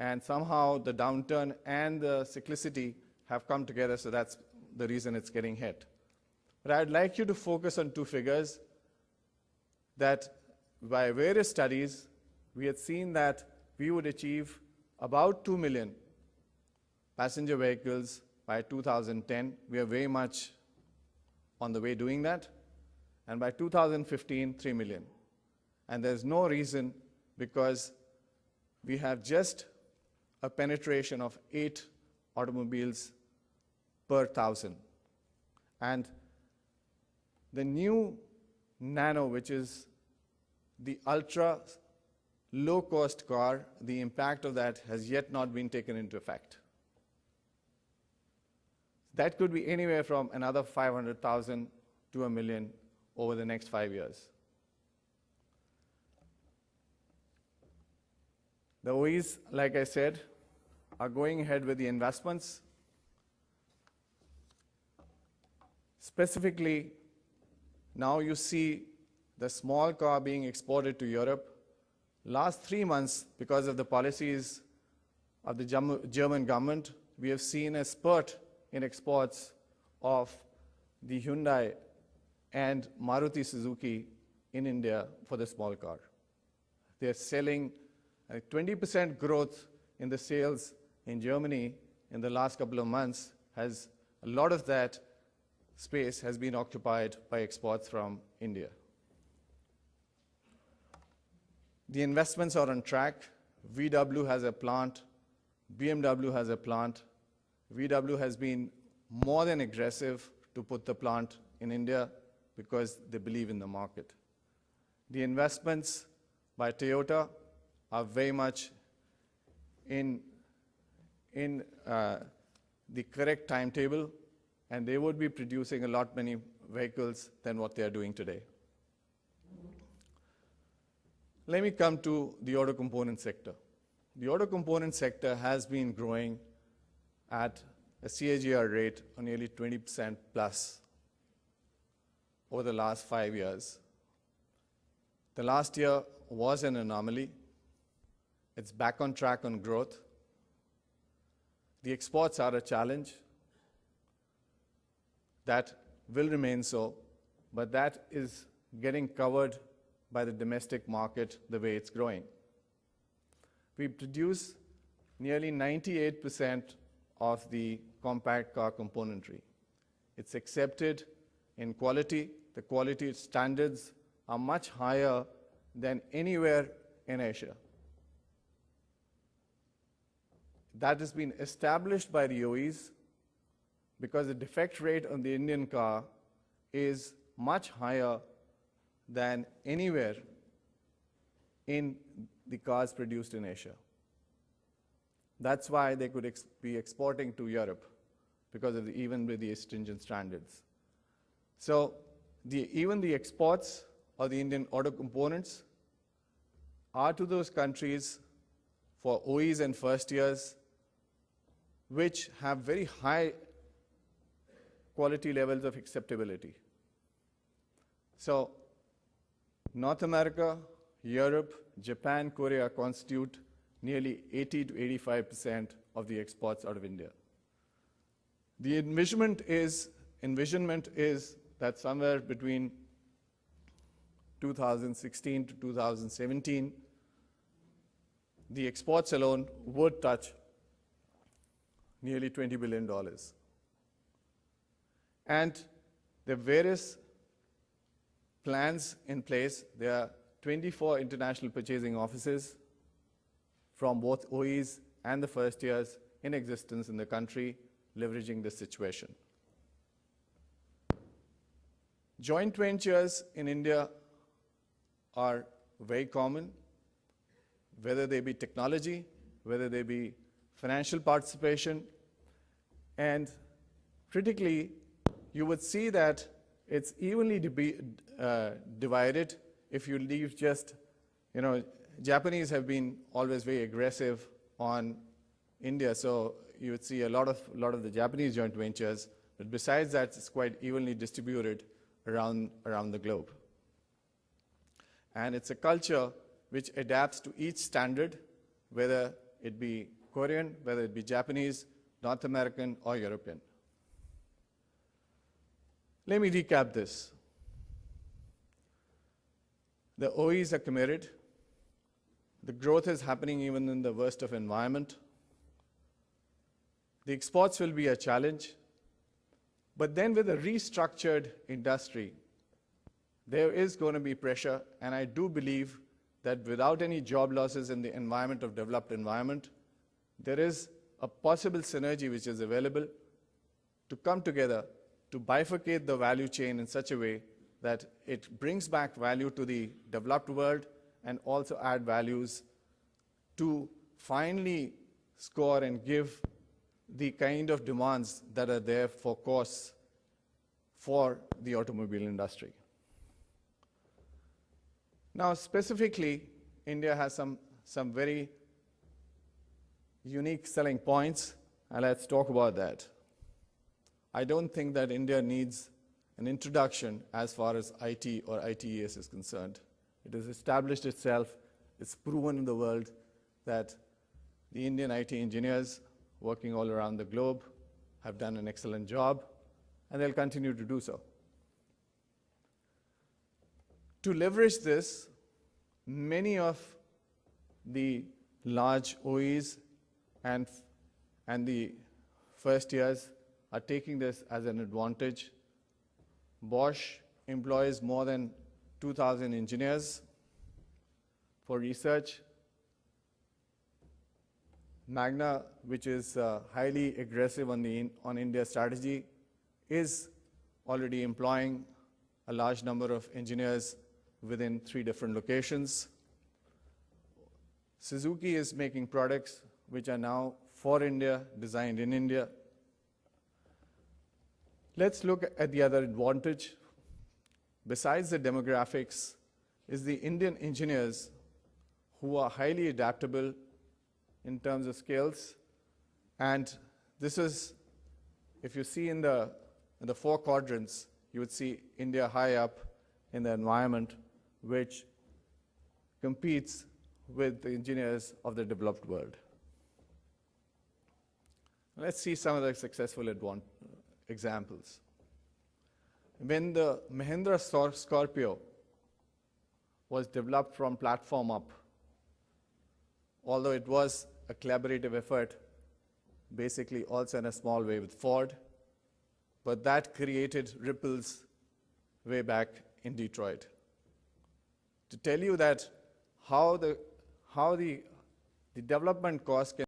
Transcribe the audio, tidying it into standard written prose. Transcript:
and somehow the downturn and the cyclicity have come together, so that's the reason it's getting hit. But I'd like you to focus on two figures that by various studies, we had seen that we would achieve about 2 million passenger vehicles by 2010. We are very much on the way doing that. And by 2015, 3 million. And there's no reason, because we have just a penetration of 8 automobiles per 1,000. And the new Nano, which is the ultra low-cost car, the impact of that has yet not been taken into effect. That could be anywhere from another 500,000 to 1 million over the next 5 years. The OEs, like I said, are going ahead with the investments. Specifically, now you see the small car being exported to Europe. Last 3 months, because of the policies of the German government, we have seen a spurt in exports of the Hyundai and Maruti Suzuki in India for the small car. They're selling a 20% growth in the sales in Germany in the last couple of months. Has a lot of that space has been occupied by exports from India. The investments are on track. VW has a plant. BMW has a plant. VW has been more than aggressive to put the plant in India because they believe in the market. The investments by Toyota are very much in the correct timetable, and they would be producing a lot many vehicles than what they are doing today. Let me come to the auto component sector. The auto component sector has been growing at a CAGR rate of nearly 20% plus over the last 5 years. The last year was an anomaly. It's back on track on growth. The exports are a challenge. That will remain so, but that is getting covered by the domestic market the way it's growing. We produce nearly 98% of the compact car componentry. It's accepted in quality. The quality standards are much higher than anywhere in Asia. That has been established by the OEs because the defect rate on the Indian car is much higher than anywhere in the cars produced in Asia. That's why they could be exporting to Europe, because of even with the stringent standards. So even the exports of the Indian auto components are to those countries for OEs and first years, which have very high quality levels of acceptability. So North America, Europe, Japan, Korea constitute nearly 80 to 85% of the exports out of India. The envisionment is that somewhere between 2016 to 2017, the exports alone would touch nearly $20 billion. And there are various plans in place. There are 24 international purchasing offices from both OEs and the first years in existence in the country, leveraging this situation. Joint ventures in India are very common, whether they be technology, whether they be financial participation, and critically, you would see that it's evenly divided if you leave just, Japanese have been always very aggressive on India, so you would see a lot of the Japanese joint ventures, but besides that, it's quite evenly distributed around the globe. And it's a culture which adapts to each standard, whether it be Korean, whether it be Japanese, North American, or European. Let me recap this. The OEs are committed. The growth is happening even in the worst of environment. The exports will be a challenge. But then with a restructured industry, there is going to be pressure, and I do believe that without any job losses in the environment of developed environment, there is a possible synergy which is available to come together to bifurcate the value chain in such a way that it brings back value to the developed world and also add values to finally score and give the kind of demands that are there for costs for the automobile industry. Now, specifically, India has some very unique selling points, and let's talk about that. I don't think that India needs an introduction as far as IT or ITES is concerned. It has established itself. It's proven in the world that the Indian IT engineers working all around the globe have done an excellent job, and they'll continue to do so. To leverage this, many of the large OEs and the first years are taking this as an advantage. Bosch employs more than 2,000 engineers for research. Magna, which is highly aggressive on India's strategy, is already employing a large number of engineers within 3 different locations. Suzuki is making products which are now for India, designed in India. Let's look at the other advantage. Besides the demographics, is the Indian engineers who are highly adaptable in terms of skills. And this is, if you see in the 4 quadrants, you would see India high up in the environment, which competes with the engineers of the developed world. Let's see some of the successful examples. When the Mahindra Scorpio was developed from platform up, although it was a collaborative effort, basically also in a small way with Ford, but that created ripples way back in Detroit. To tell you that how the development cost can